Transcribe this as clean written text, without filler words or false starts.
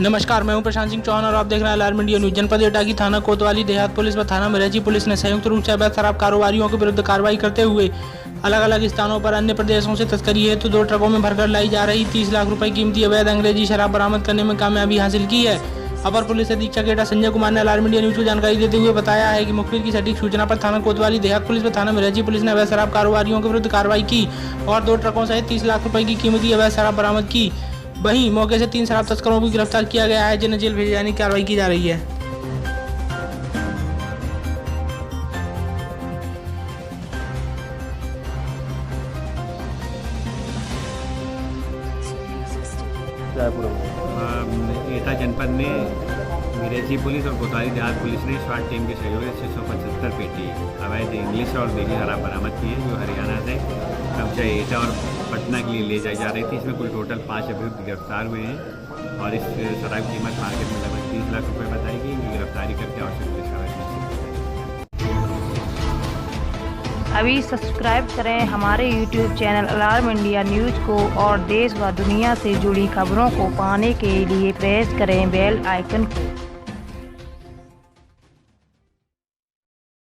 नमस्कार, मैं हूं प्रशांत सिंह चौहान और आप देख रहे हैं अलार्म इंडिया न्यूज। जनपद एटा की थाना कोतवाली देहात पुलिस व थाना मिर्ची पुलिस ने संयुक्त रूप से अवैध शराब कारोबारियों के विरुद्ध कार्रवाई करते हुए अलग अलग स्थानों पर अन्य प्रदेशों से तस्करी हेतु 2 ट्रकों में भरकर लाई जा रही 30 लाख रुपए कीमती अवैध अंग्रेजी शराब बरामद करने में कामयाबी हासिल की है। अपर पुलिस अधीक्षक एटा संजय कुमार ने अलार्म इंडिया न्यूज को जानकारी देते हुए बताया है कि मुखबिर की सटीक सूचना पर थाना कोतवाली देहात पुलिस व थाना मिर्ची पुलिस ने अवैध शराब कारोबारियों के विरुद्ध कार्रवाई की और 2 ट्रकों सहित 30 लाख रुपए की कीमती अवैध शराब बरामद की। वहीं मौके से 3 शराब तस्करों को गिरफ्तार किया गया है, जिन्हें जेल भेजे जाने की कार्रवाई की जा रही है। एटा जनपद में मिर्ची पुलिस और कोतवाली देहात पुलिस ने स्वाट टीम के सहयोग से 675 पेटी अवैध इंग्लिश और देसी शराब बरामद की है, जो हरियाणा से क्रमशः एटा और पटना के लिए ले जाई जा रही थी। इसमें कुल टोटल 5 अभियुक्त गिरफ्तार हुए हैं और इस शराब की कीमत मार्केट में लगभग 30 लाख रुपये बताई गई। इनकी गिरफ्तारी करके आवश्यक पुलिस कार्रवाई अभी सब्सक्राइब करें हमारे YouTube channel alarm India news को और देश व दुनिया से जुड़ी खबरों को पाने के लिए प्रेस करें बेल आइकन को।